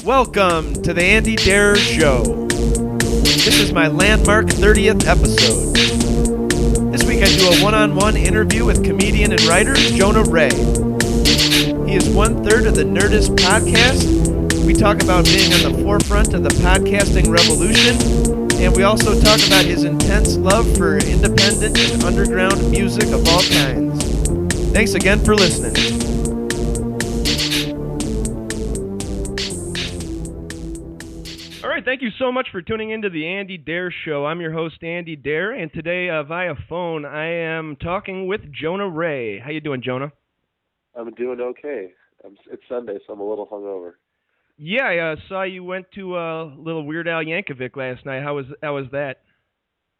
Welcome to the Andy Dare Show. This is my landmark 30th episode. This week I do a one-on-one interview with comedian and writer Jonah Ray. He is one-third of the Nerdist podcast. We talk about being on the forefront of the podcasting revolution, and we also talk about his intense love for independent and underground music of all kinds. Thanks again for listening. All right, thank you so much for tuning into the Andy Dare Show. I'm your host, Andy Dare, and today via phone I am talking with Jonah Ray. How you doing, Jonah? I'm doing okay. It's Sunday, so I'm a little hungover. Yeah, I saw you went to a little Weird Al Yankovic last night. How was that?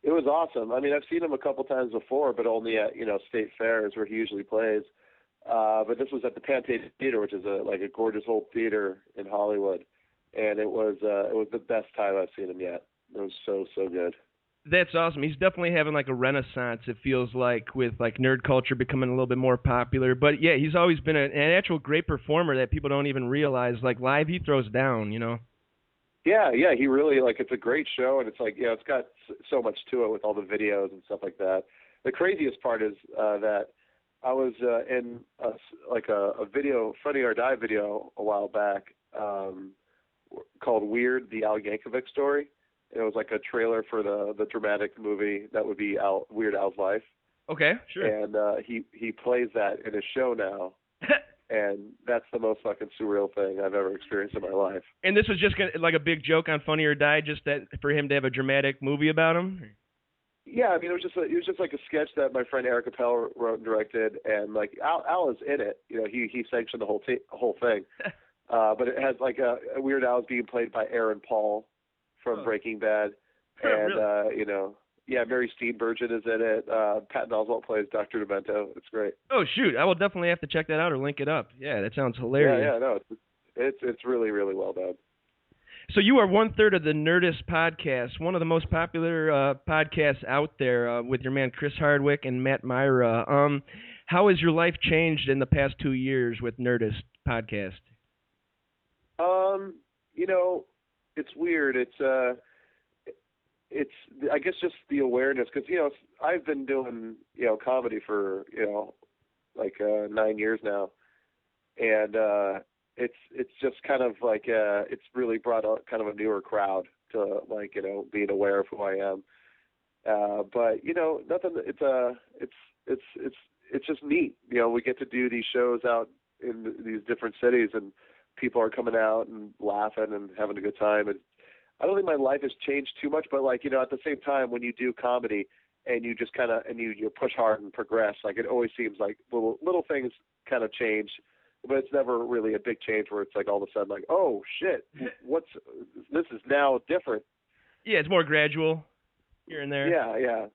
It was awesome. I mean, I've seen him a couple times before, but only at state fairs where he usually plays. But this was at the Pantages Theater, which is a gorgeous old theater in Hollywood, and it was the best time I've seen him yet. It was so good. That's awesome. He's definitely having like a renaissance, it feels like, with like nerd culture becoming a little bit more popular. But yeah, he's always been an actual great performer that people don't even realize. Like live, he throws down, Yeah, he really, it's a great show, and it's it's got so much to it with all the videos and stuff like that. The craziest part is that I was in a video, Funny or Die video a while back called Weird, the Al Yankovic Story. It was like a trailer for the dramatic movie that would be Weird Al's life. Okay, sure. And he plays that in his show now, and that's the most fucking surreal thing I've ever experienced in my life. And this was just like a big joke on Funny or Die, just that for him to have a dramatic movie about him? Yeah, I mean, it was just like a sketch that my friend Eric Appel wrote and directed, and like Al is in it. He sanctioned the whole thing. But it has like a Weird Al is being played by Aaron Paul from Breaking Bad, and really? Mary Steenburgen is in it. Patton Oswalt plays Dr. Demento. It's great. Oh shoot, I will definitely have to check that out or link it up. Yeah, that sounds hilarious. Yeah, no, it's really well done. So you are one-third of the Nerdist podcast, one of the most popular podcasts out there, with your man Chris Hardwick and Matt Myra. How has your life changed in the past 2 years with Nerdist podcast? It's weird. It's I guess just the awareness, because I've been doing comedy for 9 years now, and it's just kind of like it's really brought out kind of a newer crowd to being aware of who I am. But nothing. It's just neat. We get to do these shows out in these different cities, and people are coming out and laughing and having a good time. And I don't think my life has changed too much, but at the same time, when you do comedy and you just kind of, and you push hard and progress, it always seems like little things kind of change, but it's never really a big change where it's like all of a sudden like, oh shit, this is now different. Yeah, it's more gradual here and there. Yeah.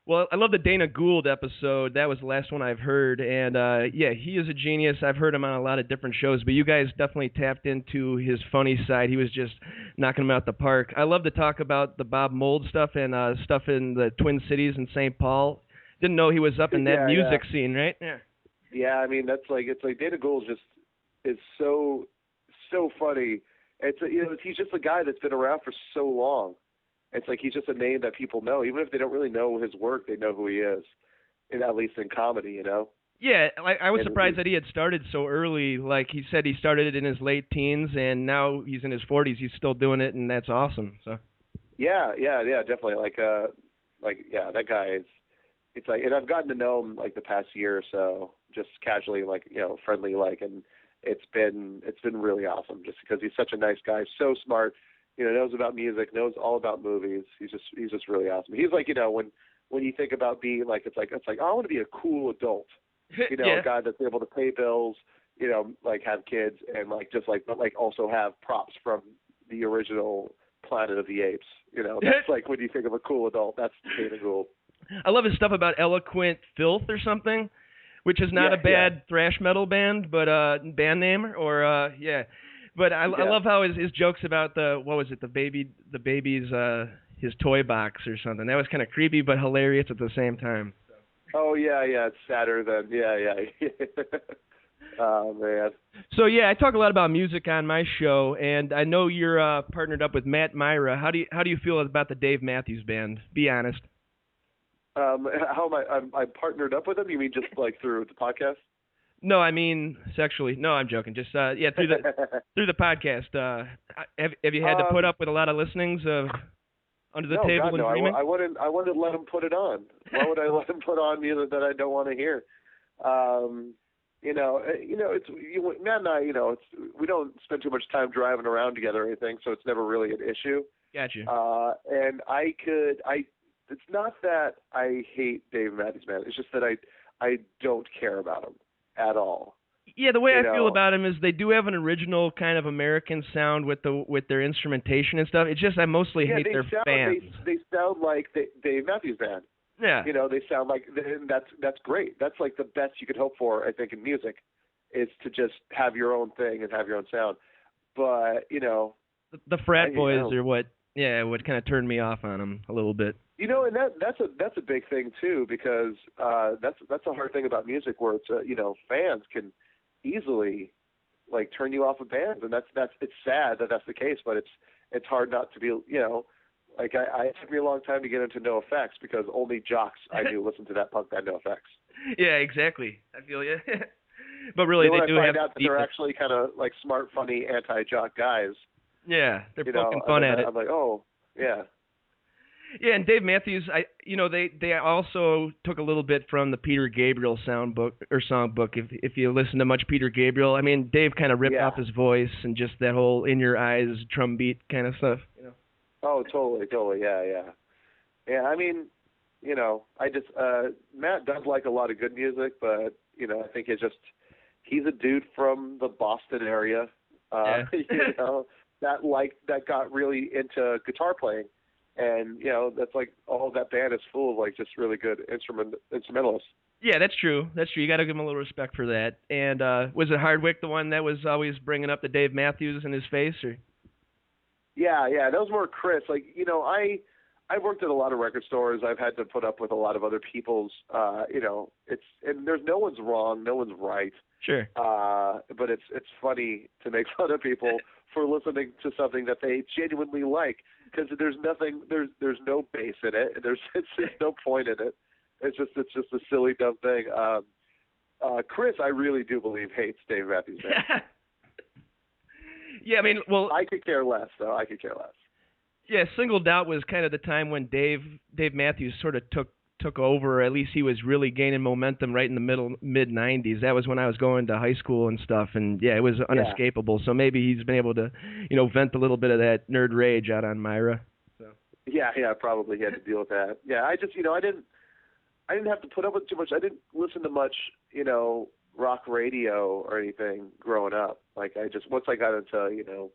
Well, I love the Dana Gould episode. That was the last one I've heard. And, he is a genius. I've heard him on a lot of different shows, but you guys definitely tapped into his funny side. He was just knocking him out the park. I love to talk about the Bob Mould stuff and stuff in the Twin Cities and St. Paul. Didn't know he was up in that music scene, right? Yeah. Yeah, I mean, it's like Dana Gould is so funny. He's just a guy that's been around for so long. It's like he's just a name that people know. Even if they don't really know his work, they know who he is, and at least in comedy, Yeah, I was surprised that he had started so early. Like he said, he started it in his late teens, and now he's in his 40s. He's still doing it, and that's awesome. So. Yeah, definitely. That guy is. It's like, and I've gotten to know him the past year or so, just casually, friendly, and it's been really awesome, just because he's such a nice guy, so smart. Knows about music, knows all about movies. He's just really awesome. He's like, when you think about being it's like oh, I want to be a cool adult, Yeah. A guy that's able to pay bills, have kids, and but also have props from the original Planet of the Apes. That's when you think of a cool adult, that's Dana Gould. I love his stuff about Eloquent Filth or something, which is not a bad thrash metal band, but band name or But I love how his jokes about the baby's his toy box or something. That was kind of creepy but hilarious at the same time. Oh yeah, it's sadder than Oh man. So yeah, I talk a lot about music on my show, and I know you're partnered up with Matt Myra. How do you feel about the Dave Matthews Band? Be honest. How am I? I'm partnered up with him. You mean just like through the podcast? No, I mean sexually. No, I'm joking. Just yeah, through the through the podcast. Have you had to put up with a lot of listenings of Under the No, Table God, and no. Dreaming? I wouldn't let him put it on. Why would I let him put on music that I don't want to hear? Matt and I, we don't spend too much time driving around together or anything, so it's never really an issue. Gotcha. And it's not that I hate Dave Matthews Band. It's just that I don't care about him at all. Yeah, the way I feel about him is they do have an original kind of American sound with their instrumentation and stuff. It's just I mostly hate their fans. They sound like Dave Matthews Band. Yeah. They sound like, and that's great. That's like the best you could hope for, I think, in music, is to just have your own thing and have your own sound. But the frat boys are what kind of turned me off on them a little bit. And that's a big thing too, because that's a hard thing about music, where it's fans can easily like turn you off of bands, and it's sad that that's the case, but it's hard not to be like it took me a long time to get into NoFX, because only jocks I knew listened to that punk band NoFX. Yeah, exactly. I feel you. But really, they do have. Out that they're actually kind of like smart, funny, anti-jock guys. Yeah, they're poking fun at it. I'm like, oh, yeah. Yeah, and Dave Matthews, they also took a little bit from the Peter Gabriel songbook. If you listen to much Peter Gabriel, I mean, Dave kind of ripped off his voice and just that whole in your eyes drum beat kind of stuff. Oh, totally, yeah. I mean, Matt does like a lot of good music, but I think he's a dude from the Boston area, that got really into guitar playing. And, that's like all that band is full of like just really good instrumentalists. Yeah, that's true. You got to give him a little respect for that. And was it Hardwick the one that was always bringing up the Dave Matthews in his face? Or? Yeah, that was more Chris. Like, I've worked at a lot of record stores. I've had to put up with a lot of other people's, and there's no one's wrong, no one's right. Sure. But it's funny to make fun of people for listening to something that they genuinely like. Because there's no bass in it. There's no point in it. It's just a silly, dumb thing. Chris, I really do believe, hates Dave Matthews Band. Yeah, I mean, well, I could care less, though. Yeah, Singled Out was kind of the time when Dave Matthews sort of took over, or at least he was really gaining momentum right in the mid 90s. That was when I was going to high school and stuff, and yeah, it was unescapable. So maybe he's been able to, vent a little bit of that nerd rage out on Myra. So. Yeah, probably he had to deal with that. Yeah, I just, I didn't have to put up with too much. I didn't listen to much, rock radio or anything growing up. Like once I got into,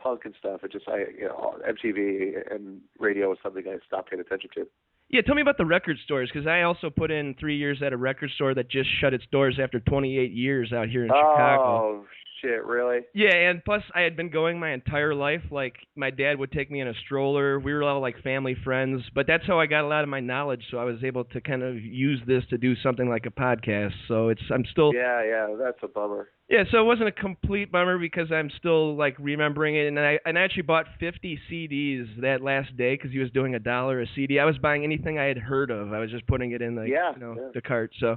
punk and stuff, MTV and radio was something I stopped paying attention to. Yeah, tell me about the record stores, because I also put in 3 years at a record store that just shut its doors after 28 years out here in Chicago. Oh, shit, really? Yeah, and plus I had been going my entire life. Like, my dad would take me in a stroller. We were all like family friends, but that's how I got a lot of my knowledge, so I was able to kind of use this to do something like a podcast. So I'm still... Yeah, that's a bummer. Yeah, so it wasn't a complete bummer because I'm still like remembering it, and I actually bought 50 CDs that last day because he was doing $1 a CD. I was buying anything I had heard of. I was just putting it in the cart. So,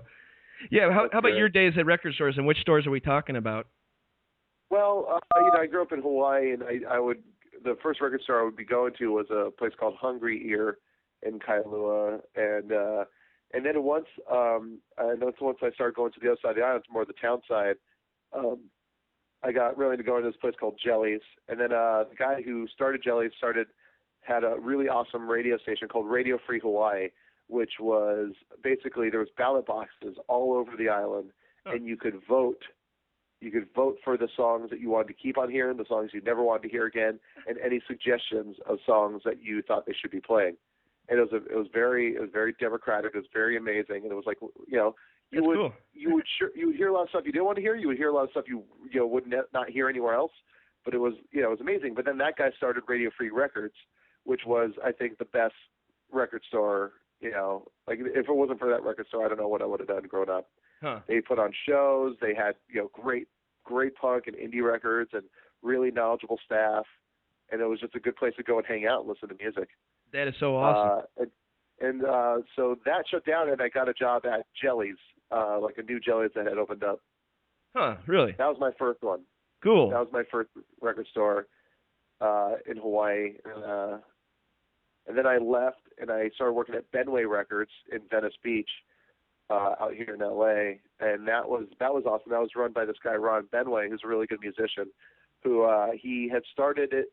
yeah, how about your days at record stores, and which stores are we talking about? Well, I grew up in Hawaii, and the first record store I would be going to was a place called Hungry Ear in Kailua, and then once I started going to the other side of the island, more the town side. I got really into going to this place called Jellies, and then the guy who started Jellies had a really awesome radio station called Radio Free Hawaii, which was basically there was ballot boxes all over the island, and you could vote. You could vote for the songs that you wanted to keep on hearing, the songs you never wanted to hear again, and any suggestions of songs that you thought they should be playing. And it was very democratic. It was very amazing, and it was like You would hear a lot of stuff you didn't want to hear. You would hear a lot of stuff you would not hear anywhere else. But it was amazing. But then that guy started Radio Free Records, which was I think the best record store like if it wasn't for that record store, I don't know what I would have done growing up. Huh. They put on shows. They had, great punk and indie records and really knowledgeable staff. And it was just a good place to go and hang out and listen to music. That is so awesome. So that shut down, and I got a job at Jellies, like a new Jellies that had opened up. Huh, really? That was my first one. Cool. That was my first record store in Hawaii. And then I left, and I started working at Benway Records in Venice Beach out here in L.A., and that was awesome. That was run by this guy, Ron Benway, who's a really good musician, who he had started it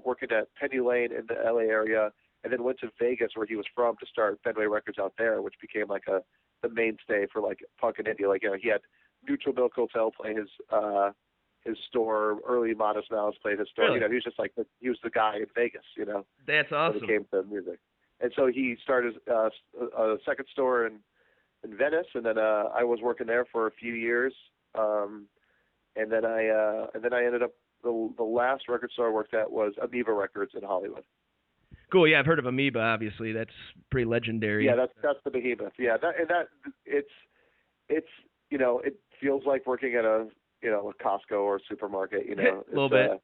working at Penny Lane in the L.A. area, and then went to Vegas, where he was from, to start Benway Records out there, which became like the mainstay for like punk and indie. Like, he had Neutral Milk Hotel play his store, early Modest Mouse played his store. Really? He was just like he was the guy in Vegas, That's awesome. when it came to music. And so he started a second store in Venice, and then I was working there for a few years, and then I ended up the last record store I worked at was Amoeba Records in Hollywood. Cool. Yeah, I've heard of Amoeba. Obviously, that's pretty legendary. Yeah, that's the behemoth. Yeah, it feels like working at a Costco or a supermarket. A little bit.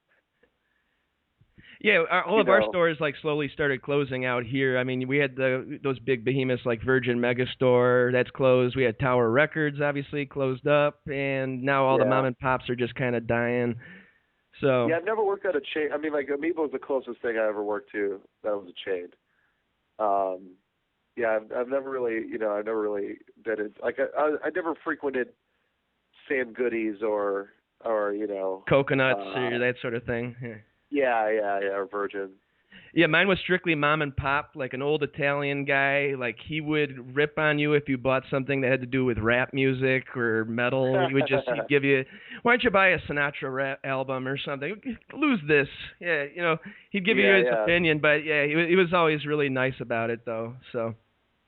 Yeah, all of our stores like slowly started closing out here. I mean, we had those big behemoths like Virgin Megastore that's closed. We had Tower Records obviously closed up, and now all the mom and pops are just kind of dying. So yeah, I've never worked at a chain. I mean, like Amoeba was the closest thing I ever worked to that was a chain. Yeah, I've never really, did it. Like I never frequented Sam Goodies or Coconuts or that sort of thing. Yeah, or Virgin. Yeah, mine was strictly mom and pop, like an old Italian guy. Like, he would rip on you if you bought something that had to do with rap music or metal. He'd give you, why don't you buy a Sinatra rap album or something? Lose this. Yeah, he'd give you his opinion, but yeah, he was always really nice about it though. So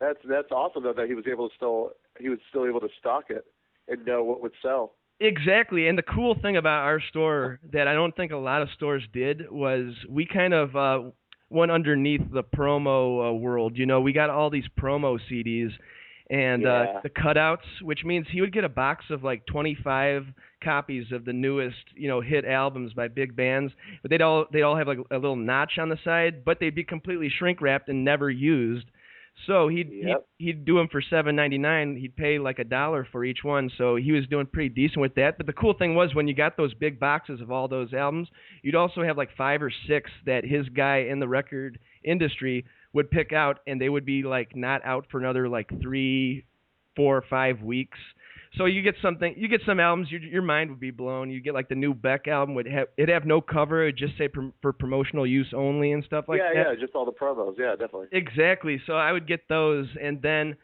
that's awesome though, that he was still able to stock it and know what would sell. Exactly, and the cool thing about our store that I don't think a lot of stores did was we kind of went underneath the promo world. We got all these promo CDs and the cutouts, which means he would get a box of like 25 copies of the newest, hit albums by big bands, but they'd all have like a little notch on the side, but they'd be completely shrink wrapped and never used. So he'd do them for $7.99. He'd pay like $1 for each one. So he was doing pretty decent with that. But the cool thing was when you got those big boxes of all those albums, you'd also have like 5 or 6 that his guy in the record industry would pick out, and they would be like not out for another like 3, 4, 5 weeks. So you get some albums, your mind would be blown. You get like the new Beck album, it'd have no cover, it'd just say for promotional use only and stuff like that. Yeah, just all the promos. Yeah, definitely. Exactly. So I would get those, and then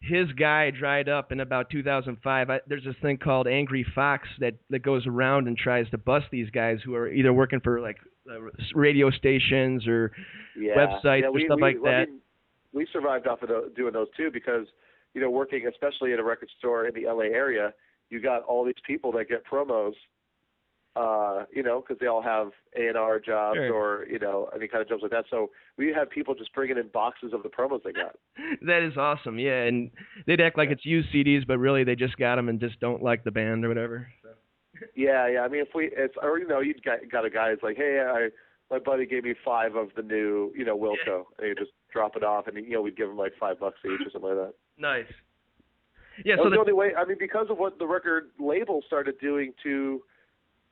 his guy dried up in about 2005. There's this thing called Angry Fox that goes around and tries to bust these guys who are either working for like radio stations or websites or stuff like that. I mean, we survived off of doing those too because working especially at a record store in the LA area, you got all these people that get promos, because they all have A&R jobs or, any kind of jobs like that. So we have people just bringing in boxes of the promos they got. That is awesome. Yeah. And they'd act like it's used CDs, but really they just got them and just don't like the band or whatever. So. Yeah. I mean, you'd got a guy who's like, hey, my buddy gave me 5 of the new, Wilco, and you just drop it off, and we'd give him like $5 each or something like that. Nice. Yeah, that was the only way. I mean, because of what the record label started doing to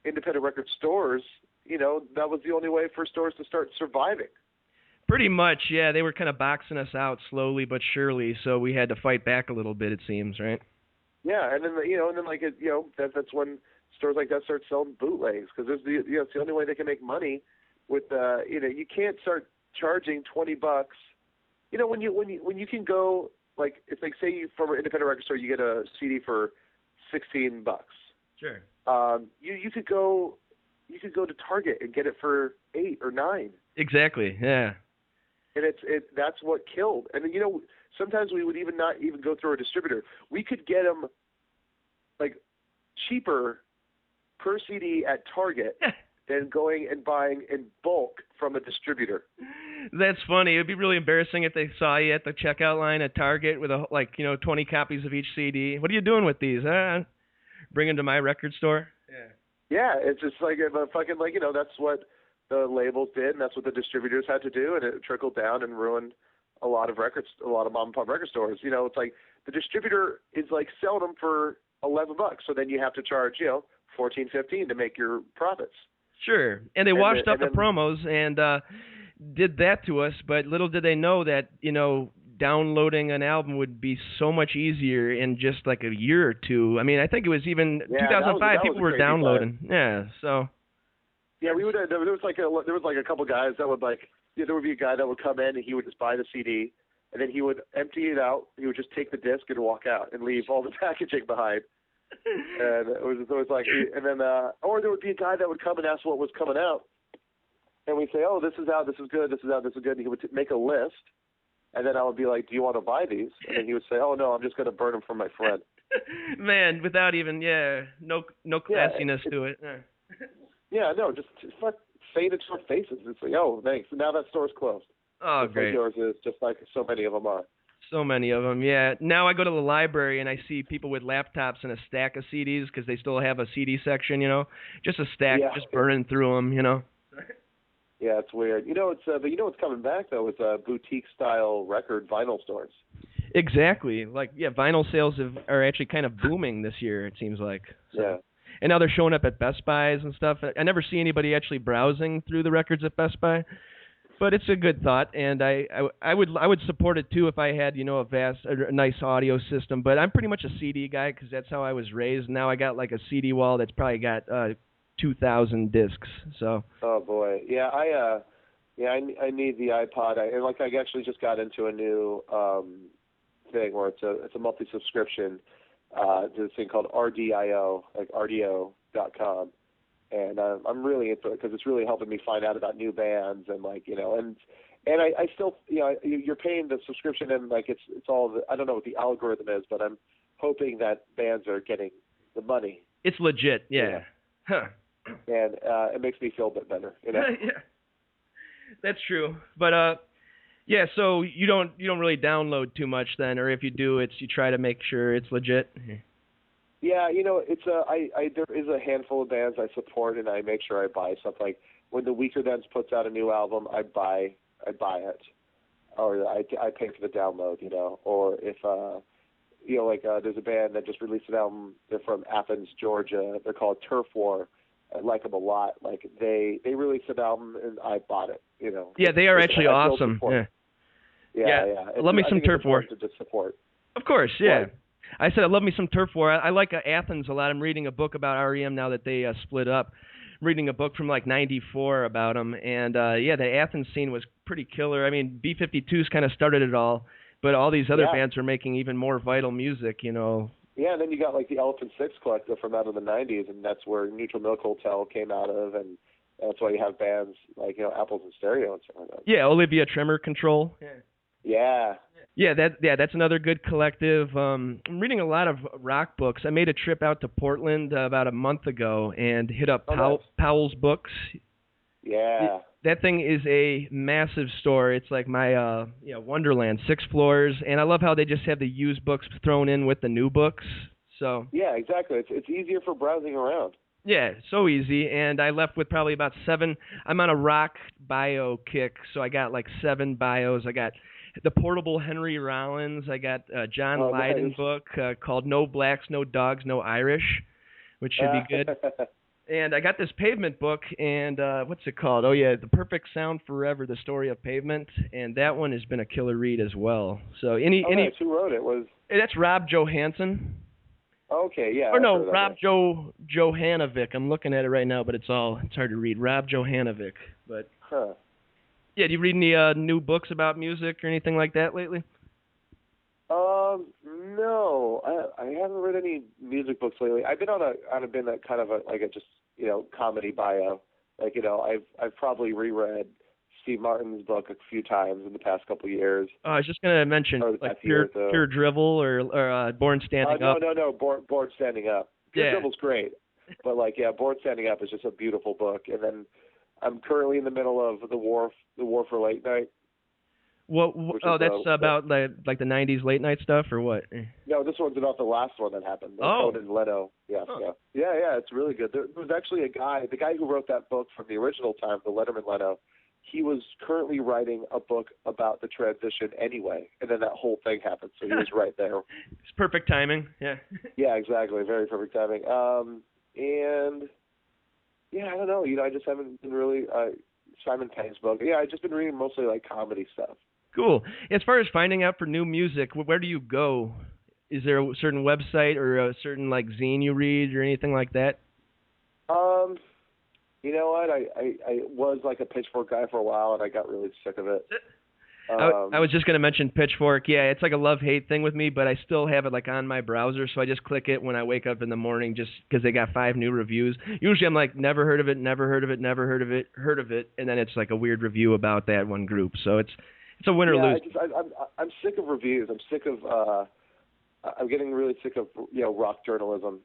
independent record stores, that was the only way for stores to start surviving. Pretty much, yeah. They were kind of boxing us out slowly but surely, so we had to fight back a little bit, it seems, right? Yeah, and then that's when stores like that start selling bootlegs because it's the only way they can make money. With you can't start charging $20. When you can go. Like, if they say you from an independent record store, you get a CD for $16. Sure. You could go to Target and get it for $8 or $9. Exactly. Yeah. And that's what killed. And sometimes we would not even go through a distributor. We could get them like cheaper per CD at Target than going and buying in bulk from a distributor. That's funny. It'd be really embarrassing if they saw you at the checkout line at Target with 20 copies of each CD. What are you doing with these? Bring them to my record store. Yeah, it's just like a fucking that's what the labels did, and that's what the distributors had to do, and it trickled down and ruined a lot of mom and pop record stores. It's like the distributor is like selling them for $11, so then you have to charge $14, $15 to make your profits. Sure, and they washed up the promos and did that to us, but little did they know that downloading an album would be so much easier in just like a year or two. I mean, I think it was even 2005 people were downloading. Time. Yeah, so. Yeah, we would. There was like a couple guys that would there would be a guy that would come in and he would just buy the CD and then he would empty it out. He would just take the disc and walk out and leave all the packaging behind. And it was like, and then or there would be a guy that would come and ask what was coming out, and we'd say, oh, this is out, this is good, this is out, this is good. And he would make a list. And then I would be like, do you want to buy these? And then he would say, oh, no, I'm just going to burn them for my friend. Man, without even, no classiness to it. Yeah, no, just faded to our faces. It's like, oh, thanks. Now that store's closed. Oh, just great. Like yours is, just like so many of them are. So many of them, yeah. Now I go to the library and I see people with laptops and a stack of CDs because they still have a CD section, just a stack, just burning through them, Yeah, it's weird. But what's coming back though is boutique style record vinyl stores. Exactly. Vinyl sales are actually kind of booming this year. It seems like. So. Yeah. And now they're showing up at Best Buys and stuff. I never see anybody actually browsing through the records at Best Buy, but it's a good thought, and I would support it too if I had a nice audio system. But I'm pretty much a CD guy because that's how I was raised. Now I got like a CD wall that's probably got 2,000 discs. So. Oh boy, yeah, I need the iPod. I actually just got into a new thing where it's a monthly subscription to this thing called RDIO, like RDO.com, and I'm really into it because it's really helping me find out about new bands and and I still you're paying the subscription and it's all I don't know what the algorithm is, but I'm hoping that bands are getting the money. It's legit, yeah. Huh. And it makes me feel a bit better, Yeah, that's true. But so you don't really download too much then, or if you do, you try to make sure it's legit. Yeah, there is a handful of bands I support, and I make sure I buy stuff. Like when the Weaker Thans puts out a new album, I buy it, or I pay for the download, or if there's a band that just released an album. They're from Athens, Georgia. They're called Turf War. I like them a lot. Like they released an album and I bought it. Yeah, they are actually awesome. Yeah. Love me some Turf War. To just support. Of course, yeah. What? I said I love me some Turf War. I like Athens a lot. I'm reading a book about REM now that they split up. I'm reading a book from '94 about them, and the Athens scene was pretty killer. I mean, B-52s kind of started it all, but all these other bands were making even more vital music. Yeah, and then you got the Elephant Six Collective from out of the '90s, and that's where Neutral Milk Hotel came out of, and that's why you have bands like Apples and Stereo and stuff like that. Yeah, Olivia Tremor Control. Yeah. Yeah, that's another good collective. I'm reading a lot of rock books. I made a trip out to Portland about a month ago and hit up Powell's Books. Yeah. That thing is a massive store. It's like my Wonderland, 6 floors, and I love how they just have the used books thrown in with the new books. So. Yeah, exactly. It's easier for browsing around. Yeah, so easy, and I left with probably about 7. I'm on a rock bio kick, so I got 7 bios. I got the portable Henry Rollins. I got John Lydon book called No Blacks, No Dogs, No Irish, which should be good. And I got this Pavement book, and what's it called? Oh, yeah, The Perfect Sound Forever, The Story of Pavement, and that one has been a killer read as well. So nice. Who wrote it? That's Rob Johansson. Okay, yeah. Or no, Rob Johanovic. I'm looking at it right now, but it's hard to read. Rob Johanovic. But yeah, do you read any new books about music or anything like that lately? No, I haven't read any music books lately. I've been on a kind of a just comedy bio. I've probably reread Steve Martin's book a few times in the past couple of years. I was just gonna mention Pure Drivel or Born Standing Up. No, Born Standing Up. Pure Drivel's great, but Born Standing Up is just a beautiful book. And then I'm currently in the middle of the War for Late Night. That's about like the '90s late night stuff, or what? No, this one's about the last one that happened. Conan and Leno. Yeah, yeah, it's really good. There was actually the guy who wrote that book from the original time, the Letterman Leno. He was currently writing a book about the transition anyway, and then that whole thing happened, so he was right there. It's perfect timing. Yeah. Yeah, exactly. Very perfect timing. And yeah, I don't know. I just haven't been really Simon Pegg's book. Yeah, I've just been reading mostly like comedy stuff. Cool. As far as finding out for new music, where do you go? Is there a certain website or a certain like zine you read or anything like that? You know what? I was like a Pitchfork guy for a while, and I got really sick of it. I was just going to mention Pitchfork. Yeah, it's like a love-hate thing with me, but I still have it like on my browser, so I just click it when I wake up in the morning just because they got 5 new reviews. Usually I'm like, never heard of it, never heard of it, never heard of it, heard of it, and then it's like a weird review about that one group. So it's a win or lose. I'm sick of reviews. I'm sick of I'm getting really sick of rock journalism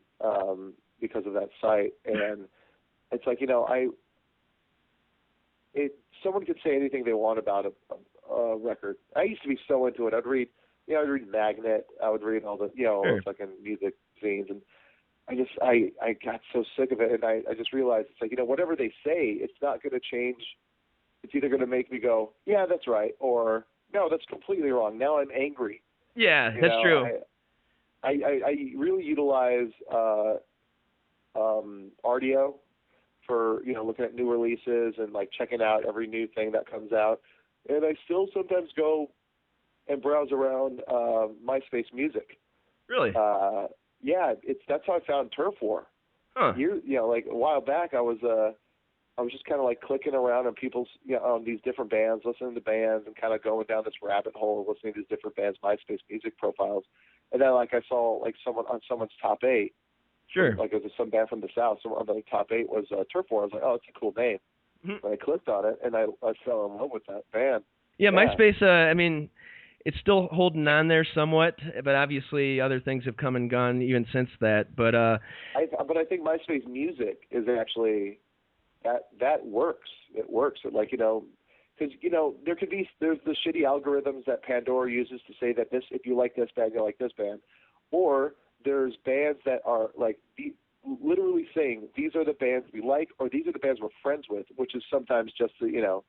because of that site, and it's like someone could say anything they want about a record. I used to be so into it. I'd read Magnet. I would read all the all the fucking music zines, and I got so sick of it, and I just realized it's like whatever they say, it's not going to change. It's either going to make me go, yeah, that's right, or no, that's completely wrong. Now I'm angry. Yeah, that's true. I really utilize RDO for looking at new releases and like checking out every new thing that comes out. And I still sometimes go and browse around MySpace Music. Really? Yeah, that's how I found Turf War. Huh. Like a while back, I was just kind of like clicking around on people's on these different bands, listening to bands, and kind of going down this rabbit hole, listening to these different bands' MySpace Music profiles. And then like I saw like someone on someone's top 8. Sure. Like it was some band from the South. Someone on the top 8 was Turf War. I was like, oh, it's a cool name. Mm-hmm. And I clicked on it, and I fell in love with that band. Yeah, MySpace. I mean, it's still holding on there somewhat, but obviously other things have come and gone even since that. But I think MySpace Music is actually that works. It works. Like because there's the shitty algorithms that Pandora uses to say that if you like this band, you like this band, or there's bands that are like literally saying these are the bands we like, or these are the bands we're friends with, which is sometimes just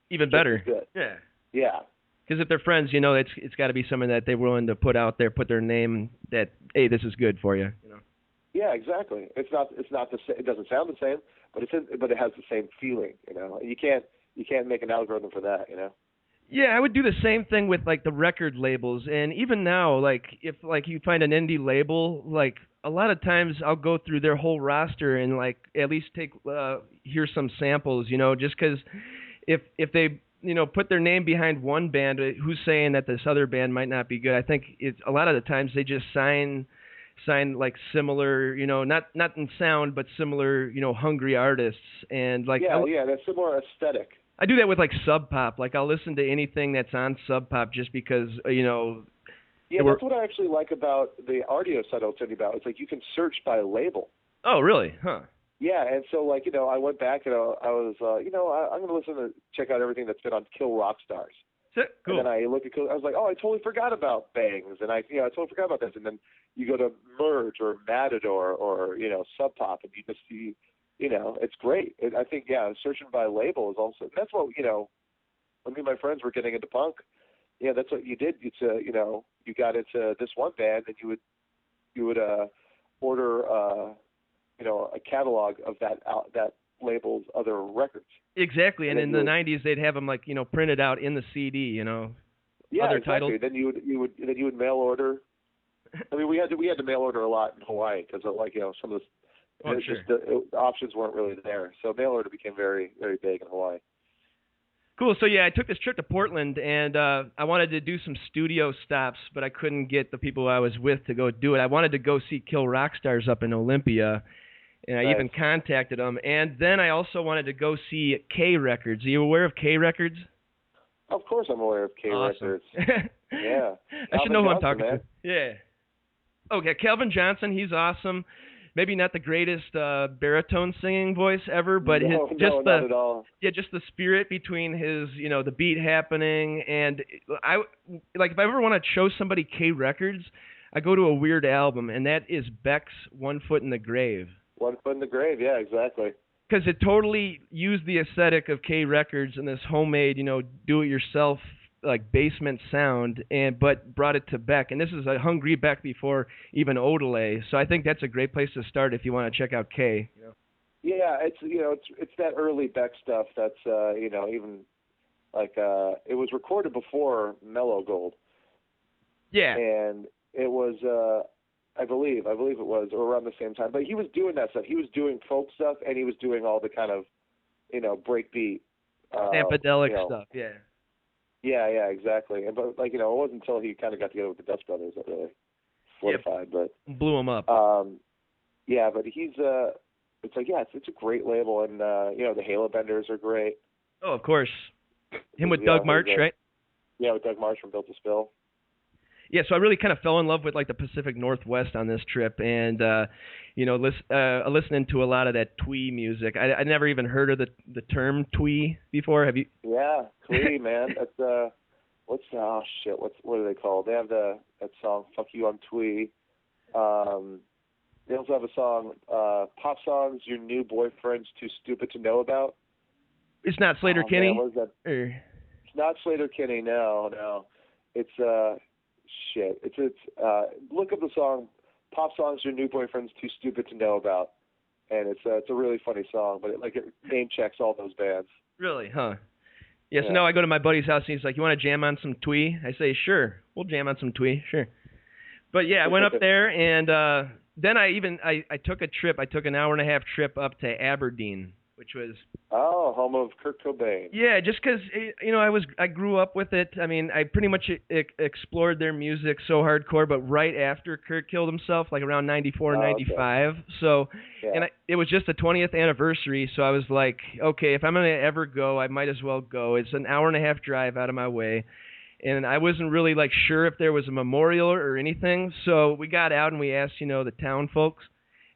even better. Good. Yeah. Yeah. Because if they're friends, it's got to be someone that they're willing to put out there, put their name that, hey, this is good for you. Yeah, exactly. It's not the same. It doesn't sound the same, but it has the same feeling. You can't make an algorithm for that. Yeah, I would do the same thing with like the record labels, and even now, like if like you find an indie label, like a lot of times I'll go through their whole roster and like at least hear some samples, just because if they put their name behind one band, who's saying that this other band might not be good? I think it's a lot of the times they just sign like similar, not in sound, but similar, hungry artists, and like that's similar aesthetic. I do that with like Sub Pop. Like I'll listen to anything that's on Sub Pop just because Yeah, that's what I actually like about the RDO site I was telling you about. It's like you can search by label. Oh, really? Huh. Yeah, and so like I went back and I was I'm going to check out everything that's been on Kill Rock Stars. Cool. And then I look at I was like, oh, I totally forgot about Bangs, and I totally forgot about this. And then you go to Merge or Matador or Sub Pop, and you just see. It's great. I think, searching by label is also, that's what, when me and my friends were getting into punk, that's what you did. You got into this one band, and you would order, a catalog of that label's other records. Exactly. And in the 90s, they'd have them like, printed out in the CD, Yeah, other exactly. titles. Then you would mail order. I mean, we had to mail order a lot in Hawaii because some of the, the options weren't really there. So mail order became very, very big in Hawaii. Cool. So, I took this trip to Portland, and I wanted to do some studio stops, but I couldn't get the people I was with to go do it. I wanted to go see Kill Rock Stars up in Olympia, and I even contacted them. And then I also wanted to go see K Records. Are you aware of K Records? Of course I'm aware of K Records. Yeah. I should know who I'm talking to. Yeah. Okay, Calvin Johnson, he's awesome. maybe not the greatest baritone singing voice ever, but not at all. Just the spirit between his, the beat happening, and I like if I ever want to show somebody K records, I go to a Weird album, and that is Beck's "One Foot in the Grave." 1 Foot in the Grave, yeah, exactly. Because it totally used the aesthetic of K records and this homemade, do-it-yourself like basement sound, but brought it to Beck. And this is a hungry Beck before even Odelay. So I think that's a great place to start if you want to check out K. Yeah, it's that early Beck stuff that's even like it was recorded before Mellow Gold. Yeah. And it was I believe it was around the same time. But he was doing that stuff. He was doing folk stuff, and he was doing all the kind of breakbeat Ampadelic stuff, yeah. Yeah, exactly. And but it wasn't until he kind of got together with the Dust Brothers that really solidified. But blew him up. Yeah, but he's it's like it's a great label, and the Halo Benders are great. Oh, of course. Him with Doug March, right? Yeah, with Doug March from Built to Spill. Yeah, so I really kind of fell in love with like the Pacific Northwest on this trip, and listening to a lot of that twee music. I never even heard of the term twee before. Have you? Yeah, twee, man. That's what are they called? They have that song "Fuck You, I'm Twee." They also have a song, pop songs your new boyfriend's too stupid to know about. It's not Slater Kinney. Man, what is that? It's not Slater Kinney. No. It's shit. It's look up the song "Pop Songs Your New Boyfriend's Too Stupid to Know About," and it's a really funny song, but it name checks all those bands. Really, huh? Yeah. So now I go to my buddy's house and he's like, "You want to jam on some twee?" I say, "Sure, we'll jam on some twee, sure." But yeah, I went up there and then I took a trip. I took an hour-and-a-half trip up to Aberdeen, which was home of Kurt Cobain. Yeah, just because I grew up with it. I mean, I pretty much explored their music so hardcore, but right after Kurt killed himself, like around 94, 95. Okay. So, and it was just the 20th anniversary, so I was like, okay, if I'm gonna ever go, I might as well go. It's an hour-and-a-half drive out of my way. And I wasn't really like sure if there was a memorial or anything, so we got out and we asked, the town folks,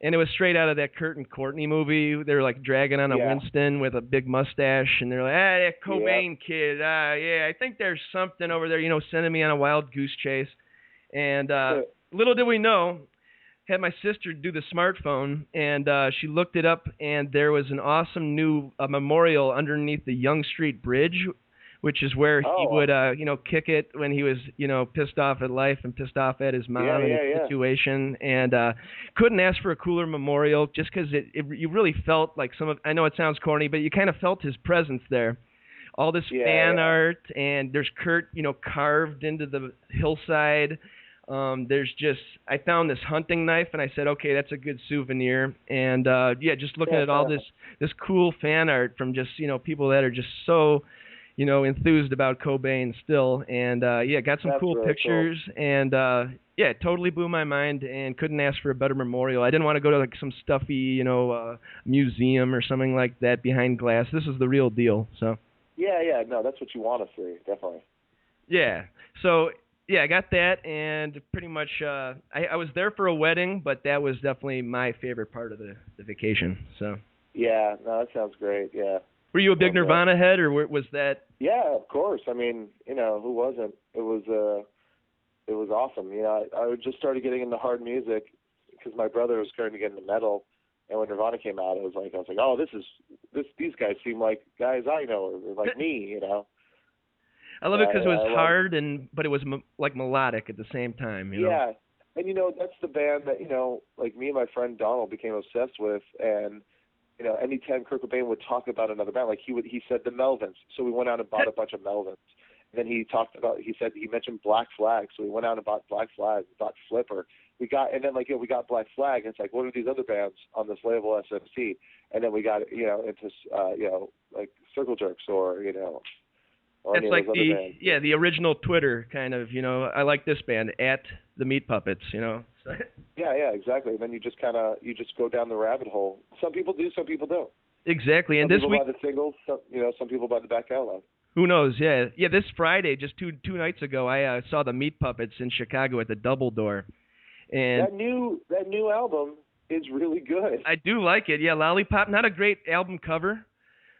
and it was straight out of that Kurt and Courtney movie. They were like dragging on a Winston with a big mustache, and they're like, that Cobain kid, I think there's something over there, sending me on a wild goose chase. And little did we know, had my sister do the smartphone, and she looked it up, and there was an awesome new memorial underneath the Young Street Bridge, which is where he would, kick it when he was, pissed off at life and pissed off at his mom and his situation. And couldn't ask for a cooler memorial just because you really felt like I know it sounds corny, but you kind of felt his presence there. All this fan art, and there's Kurt, carved into the hillside. I found this hunting knife, and I said, okay, that's a good souvenir. And, just looking at all this cool fan art from just, people that are just so... enthused about Cobain still, and got some cool pictures, and it totally blew my mind, and couldn't ask for a better memorial. I didn't want to go to like some stuffy, museum or something like that behind glass. This is the real deal. So. No, that's what you want to see, definitely. Yeah. So I got that, and pretty much I was there for a wedding, but that was definitely my favorite part of the vacation. So. Yeah, no, that sounds great. Yeah. Were you a big Nirvana head, or was that? Yeah, of course. I mean, who wasn't? It was awesome. I just started getting into hard music because my brother was starting to get into metal, and when Nirvana came out, I was like, oh, these guys seem like guys I know, or like me, I love it because it was hard, but it was like melodic at the same time. Yeah, and that's the band that like me and my friend Donald became obsessed with, and. Anytime Kurt Cobain would talk about another band, like he said the Melvins, so we went out and bought a bunch of Melvins. And then he mentioned Black Flag, so we went out and bought Black Flag, bought Flipper. We got Black Flag, and it's like, what are these other bands on this label SMC? And then we got into like Circle Jerks or That's like the original Twitter kind of, I like this band at the Meat Puppets, Yeah, exactly. And then you just go down the rabbit hole. Some people do, some people don't. Exactly. And some this week, buy the singles, some people buy the back catalog. Who knows? Yeah. This Friday, just two nights ago, I saw the Meat Puppets in Chicago at the Double Door. And that new album is really good. I do like it. Yeah, Lollipop, not a great album cover,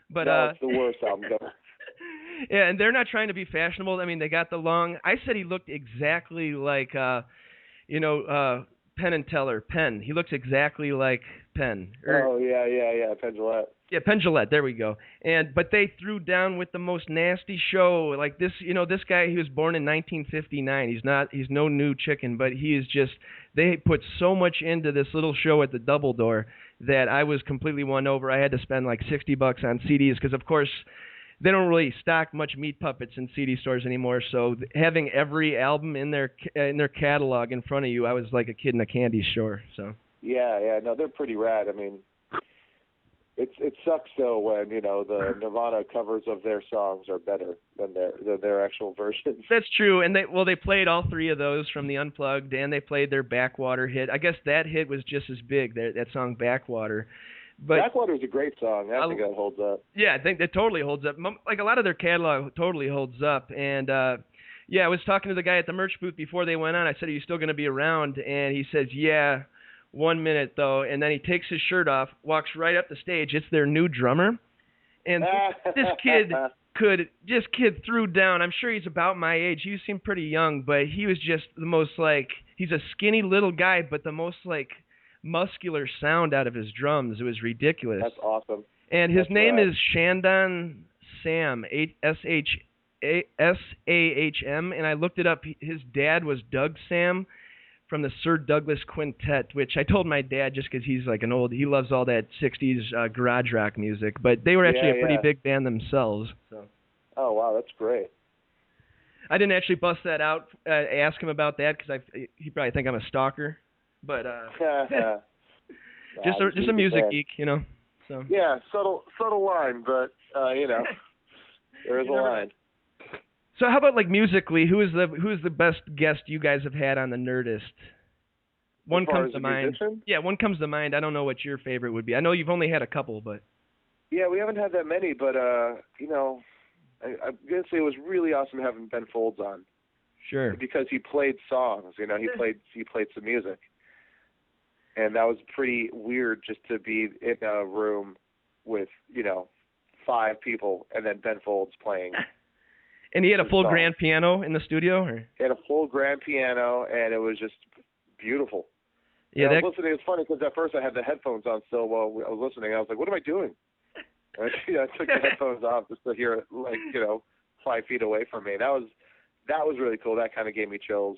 but no, it's the worst album cover. Yeah, and they're not trying to be fashionable. I mean, they got the long. I said he looked exactly like, Penn and Teller. Penn. He looks exactly like Penn. Oh yeah, Penn Jillette. Yeah, Penn Jillette. There we go. But they threw down with the most nasty show. Like this, this guy. He was born in 1959. He's no new chicken, but he is just. They put so much into this little show at the Double Door that I was completely won over. I had to spend like $60 on CDs because, of course, they don't really stock much Meat Puppets in CD stores anymore. So having every album in their catalog in front of you, I was like a kid in a candy store. So. Yeah, no, they're pretty rad. I mean, it sucks though when the Nirvana covers of their songs are better than their actual versions. That's true, and they played all three of those from the Unplugged, and they played their Backwater hit. I guess that hit was just as big. That song Backwater. But Backwater is a great song. I think that holds up. Yeah, I think that totally holds up. Like a lot of their catalog totally holds up. And yeah, I was talking to the guy at the merch booth before they went on. I said, "Are you still going to be around?" And he says, "Yeah, 1 minute though." And then he takes his shirt off, walks right up the stage. It's their new drummer, and this kid threw down. I'm sure he's about my age. He seemed pretty young, but he was just the most he's a skinny little guy, but the most muscular sound out of his drums. It was ridiculous. That's awesome. And his name is Shandon Sam, S-A-H-M, and I looked it up. His dad was Doug Sam from the Sir Douglas Quintet, which I told my dad just because he's like he loves all that 60s garage rock music, but they were actually a pretty big band themselves. So. Oh, wow, that's great. I didn't actually bust that out, ask him about that because he probably think I'm a stalker. But just a music geek, So yeah, subtle line, but there is a line. So how about musically? Who is the best guest you guys have had on the Nerdist? One comes to mind. Musician? Yeah, one comes to mind. I don't know what your favorite would be. I know you've only had a couple, but yeah, we haven't had that many. But I'm gonna say it was really awesome having Ben Folds on. Sure. Because he played songs. He played some music. And that was pretty weird just to be in a room with, 5 people and then Ben Folds playing. And he had a full grand piano in the studio? Or? He had a full grand piano, and it was just beautiful. Yeah, I was listening. It was funny because at first I had the headphones on still while I was listening. I was like, what am I doing? And I took the headphones off just to hear it, 5 feet away from me. That was really cool. That kind of gave me chills.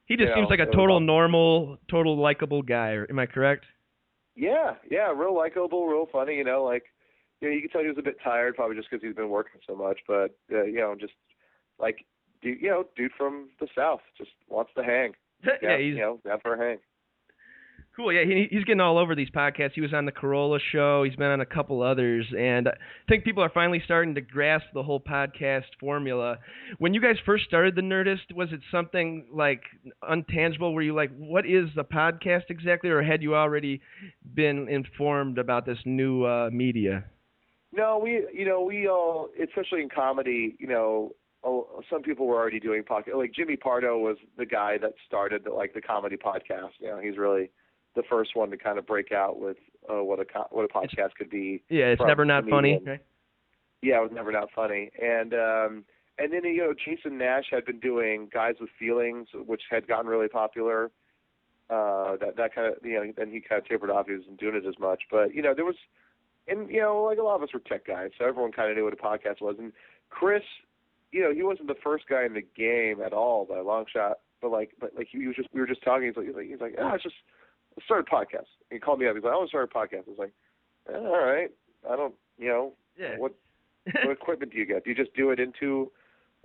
He just seems like a total normal, total likable guy. Am I correct? Yeah, real likable, real funny. You can tell he was a bit tired, probably just because he's been working so much. But just dude from the South, just wants to hang. Yeah, he's down for a hang. Cool. Yeah, he's getting all over these podcasts. He was on the Corolla Show. He's been on a couple others, and I think people are finally starting to grasp the whole podcast formula. When you guys first started the Nerdist, was it something untangible? Were you what is the podcast exactly, or had you already been informed about this new media? No, we all, especially in comedy, some people were already doing podcasts. Like Jimmy Pardo was the guy that started the comedy podcast. He's really the first one to kind of break out with what a podcast could be. Yeah, it's never not funny. Right? Yeah, it was never not funny. And then Jason Nash had been doing Guys with Feelings, which had gotten really popular. That kind of then he kind of tapered off. He wasn't doing it as much, but there was, and a lot of us were tech guys, so everyone kind of knew what a podcast was. And Chris, he wasn't the first guy in the game at all by a long shot, but he was just, we were just talking. He's like, it's just. Let's start a podcast. And he called me up. He's like, I want to start a podcast. I was like, all right. I don't, yeah. What equipment do you get? Do you just do it into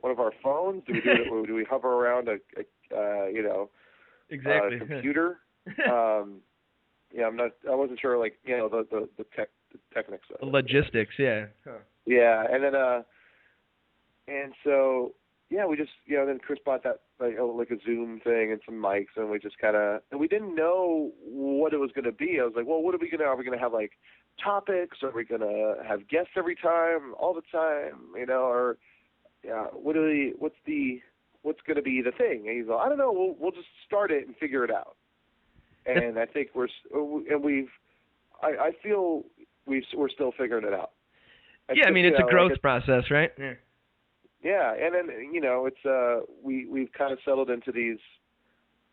one of our phones? Do we do we hover around a exactly. computer? I wasn't sure, the techniques of the logistics, yeah. Huh. Yeah, and then, and so, yeah, we just, then Chris bought that, a Zoom thing and some mics, and we just kind of, and we didn't know what it was going to be. I was like, well, are we going to have, topics? Are we going to have guests every time, all the time, or, what's going to be the thing? And he's like, I don't know, we'll just start it and figure it out. and I think I feel we're still figuring it out. Yeah, I mean, it's a growth process, right? Yeah. Yeah, and then it's we've kind of settled into these,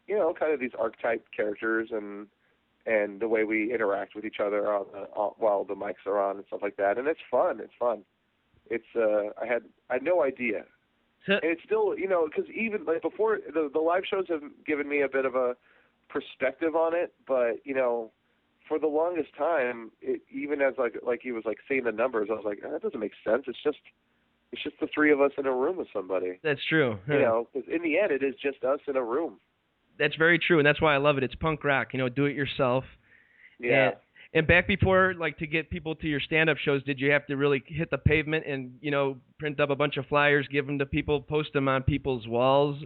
kind of these archetype characters and the way we interact with each other while the mics are on and stuff like that, and it's fun. It's I had no idea, and it's still because even like before the live shows have given me a bit of a perspective on it, but for the longest time, even as like he was like saying the numbers, I was like, that doesn't make sense. It's just the three of us in a room with somebody. That's true. Because in the end, it is just us in a room. That's very true, and that's why I love it. It's punk rock, do it yourself. Yeah. And back before, like, to get people to your stand-up shows, did you have to really hit the pavement and, print up a bunch of flyers, give them to people, post them on people's walls?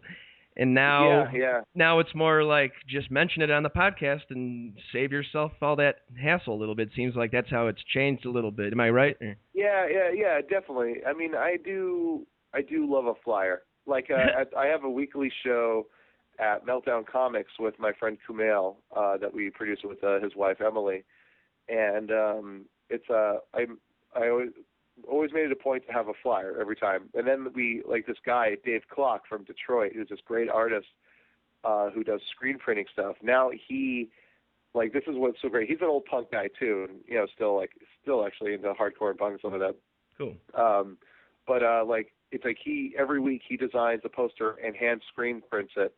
And now, now it's more like just mention it on the podcast and save yourself all that hassle a little bit. Seems like that's how it's changed a little bit. Am I right? Yeah, definitely. I mean, I do love a flyer. Like, I have a weekly show at Meltdown Comics with my friend Kumail that we produce with his wife Emily, and it's I always made it a point to have a flyer every time. And then we, like this guy, Dave Klock from Detroit, who's this great artist who does screen printing stuff. Now this is what's so great. He's an old punk guy too, and still actually into hardcore and punk and stuff like that. Cool. But it's like every week he designs a poster and hand screen prints it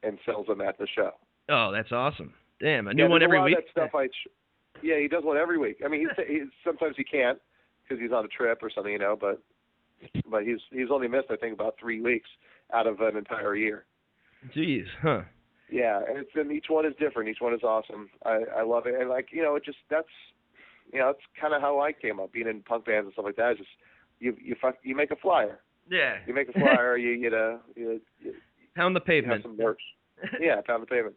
and sells them at the show. Oh, that's awesome. Damn, a new one every week? That stuff he does one every week. I mean, sometimes he can't, because he's on a trip or something, but he's only missed, I think, about 3 weeks out of an entire year. Jeez, huh? Yeah, and each one is different. Each one is awesome. I love it, and that's kind of how I came up, being in punk bands and stuff like that. It's just you make a flyer. Yeah. You make a flyer. you pound the pavement. Have some merch. Yeah, pound the pavement.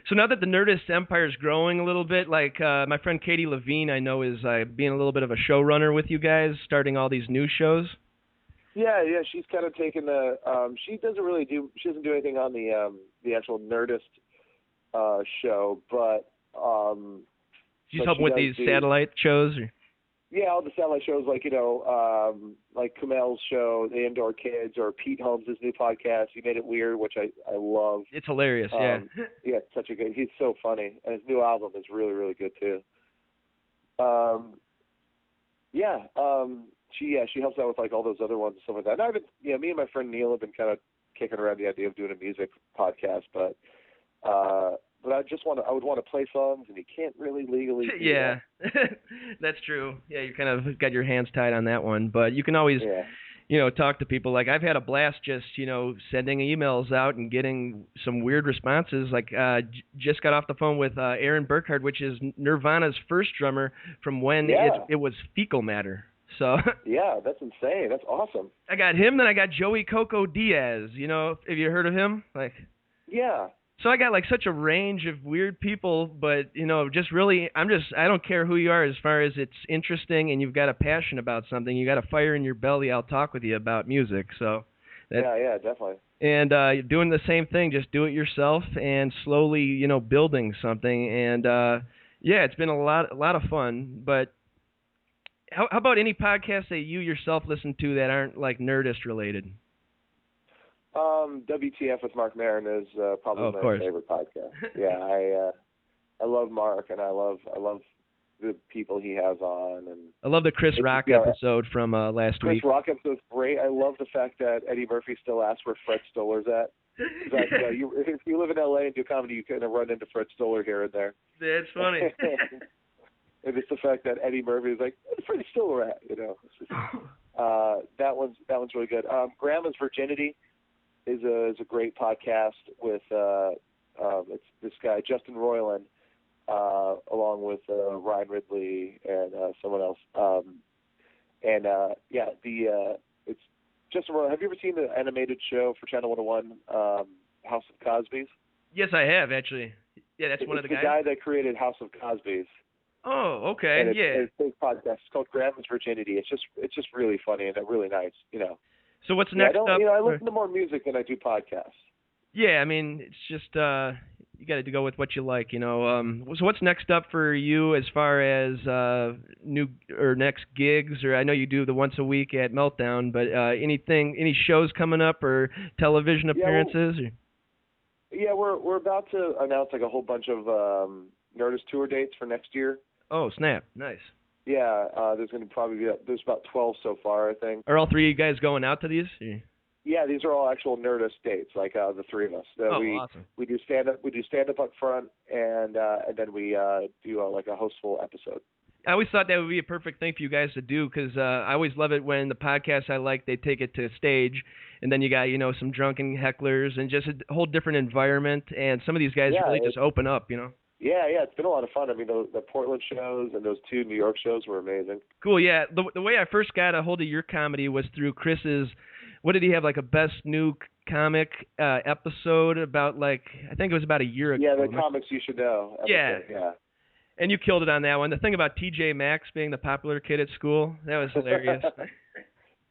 So now that the Nerdist Empire is growing a little bit, like my friend Katie Levine, I know, is being a little bit of a showrunner with you guys, starting all these new shows. Yeah, she's kind of taken she doesn't do anything on the actual Nerdist show, but she's helping with these satellite shows. Or? Yeah, all the satellite shows, like like Kumail's show, The Indoor Kids, or Pete Holmes' new podcast, He Made It Weird, which I love. It's hilarious, yeah. Yeah, it's such a good. He's so funny, and his new album is really, really good too. She helps out with like all those other ones and stuff like that. And I've been, me and my friend Neil have been kind of kicking around the idea of doing a music podcast, but I would want to play songs, and you can't really legally do that. That's true. Yeah, you kind of got your hands tied on that one, but you can always, talk to people. Like, I've had a blast just, sending emails out and getting some weird responses. Like, just got off the phone with Aaron Burkhardt, which is Nirvana's first drummer from when it was Fecal Matter. So yeah, that's insane. That's awesome. I got him, then I got Joey Coco Diaz. Have you heard of him? Like, yeah. So I got like such a range of weird people, but just really, I don't care who you are as far as it's interesting and you've got a passion about something, you got a fire in your belly, I'll talk with you about music. So yeah, definitely. And doing the same thing, just do it yourself and slowly, building something. And it's been a lot of fun. But how about any podcasts that you yourself listen to that aren't like Nerdist related? WTF with Mark Maron is probably my favorite podcast. Yeah, I love Mark, and I love the people he has on, and I love the Chris Rock episode from last week. Chris Rock episode's great. I love the fact that Eddie Murphy still asks where Fred Stoller's at. If you live in LA and do comedy, you kind of run into Fred Stoller here and there. That's funny. And it's the fact that Eddie Murphy is like, where's Freddie Stoller at? It's just, that one's really good. Grandma's Virginity is a great podcast with it's this guy Justin Roiland along with Ryan Ridley and someone else. It's Justin Roiland. Have you ever seen the animated show for Channel 101, House of Cosby's? Yes, I have actually. Yeah, that's one of the guys. It's the guy that created House of Cosby's. Oh, okay, and it's a big podcast. It's called Grandma's Virginity. It's just really funny and really nice, So what's next up? I listen to more music than I do podcasts. Yeah, I mean, it's just you got to go with what you like, you know. So what's next up for you as far as new or next gigs? Or I know you do the once a week at Meltdown, but any shows coming up or television appearances? We're about to announce like a whole bunch of Nerdist tour dates for next year. Oh, snap! Nice. Yeah, there's going to probably be there's about 12 so far, I think. Are all three of you guys going out to these? Yeah, these are all actual Nerdist dates, like the three of us. Awesome. We do stand up up front, and then we do like a hostful episode. I always thought that would be a perfect thing for you guys to do, because I always love it when the podcasts I like, they take it to stage, and then you got, some drunken hecklers and just a whole different environment, and some of these guys really just open up, Yeah, it's been a lot of fun. I mean, the Portland shows and those 2 New York shows were amazing. Cool, yeah. The way I first got a hold of your comedy was through Chris's, what did he have, like a best new comic episode about, like, I think it was about a year ago. Yeah, the comics you should know episode. Yeah. And you killed it on that one. The thing about TJ Maxx being the popular kid at school, that was hilarious.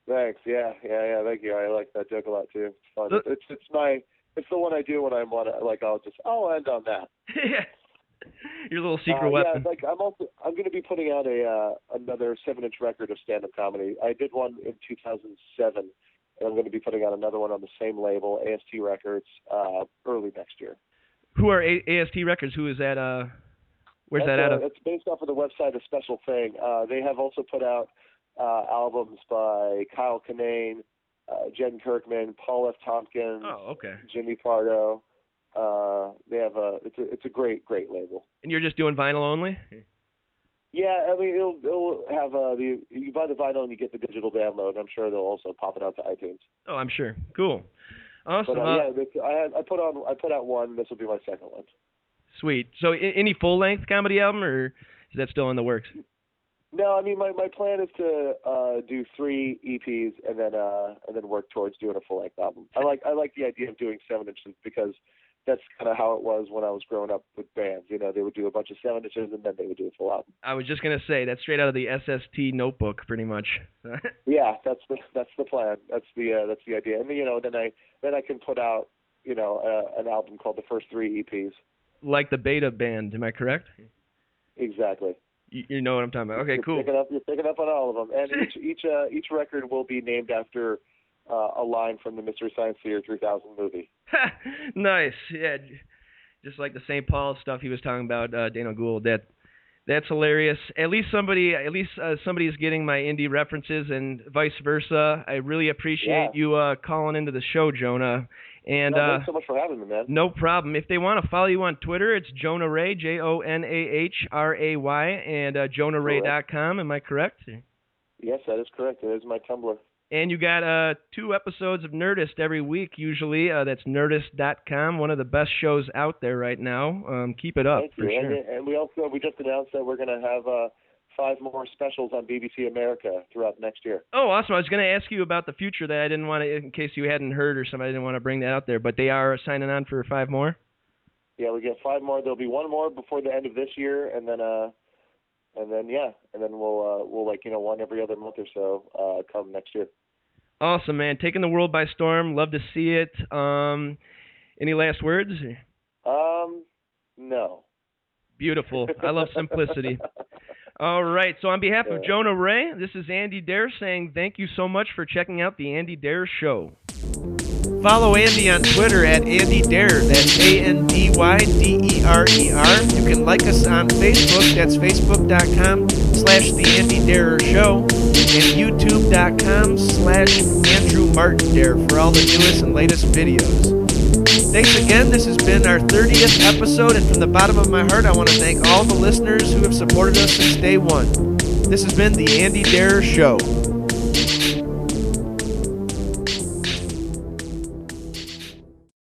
Thanks. Yeah. Thank you. I like that joke a lot too. It's fun. It's the one I do when I'll end on that. Yeah. Your little secret weapon. Yeah, I'm going to be putting out another 7-inch record of stand-up comedy. I did one in 2007, and I'm going to be putting out another one on the same label, AST Records, early next year. Who are AST Records? Who is that? Where's that out of? It's based off of the website A Special Thing. They have also put out albums by Kyle Kinane, Jen Kirkman, Paul F. Tompkins, Jimmy Pardo. They have it's a great label. And you're just doing vinyl only? Yeah, I mean it'll have you buy the vinyl and you get the digital download. I'm sure they'll also pop it out to iTunes. Oh, I'm sure. Cool. Awesome. But, I put out one. This will be my second one. Sweet. So any full length comedy album, or is that still in the works? No, I mean my plan is to do 3 EPs and then work towards doing a full length album. I like the idea of doing 7 inches because that's kind of how it was when I was growing up with bands. They would do a bunch of 7 inches and then they would do a full album. I was just gonna say that's straight out of the SST notebook, pretty much. Yeah, that's the plan. That's the idea. And then I can put out an album called the first 3 EPs. Like the Beta Band, am I correct? Exactly. You know what I'm talking about. Okay, cool. You're picking up on all of them, and each record will be named after a line from the Mystery Science Theater 3000 movie. Nice, yeah. Just like the St. Paul stuff he was talking about, Daniel Gould. That's hilarious. At least somebody is getting my indie references, and vice versa. I really appreciate you calling into the show, Jonah. And thanks so much for having me, man. No problem. If they want to follow you on Twitter, it's Jonah Ray, JONAHRAY, and JonahRay.com. Am I correct? Yes, that is correct. It is my Tumblr. And you got 2 episodes of Nerdist every week, usually. That's Nerdist.com, one of the best shows out there right now. Keep it up, for sure. And we just announced that we're going to have 5 more specials on BBC America throughout next year. Oh, awesome. I was going to ask you about the future that I didn't want to, in case you hadn't heard or somebody didn't want to bring that out there, but they are signing on for 5 more? Yeah, we get 5 more. There'll be 1 more before the end of this year, and then we'll one every other month or so come next year. Awesome, man. Taking the world by storm. Love to see it. Any last words? No. Beautiful. I love simplicity. All right. So on behalf of Jonah Ray, this is Andy Dare saying thank you so much for checking out the Andy Dare Show. Follow Andy on Twitter at Andy Dare. That's ANDYDERER. You can like us on Facebook. That's Facebook.com/The Andy Dare Show. And YouTube.com/Andrew Martin Dare for all the newest and latest videos. Thanks again. This has been our 30th episode, and from the bottom of my heart, I want to thank all the listeners who have supported us since day one. This has been The Andy Dare Show.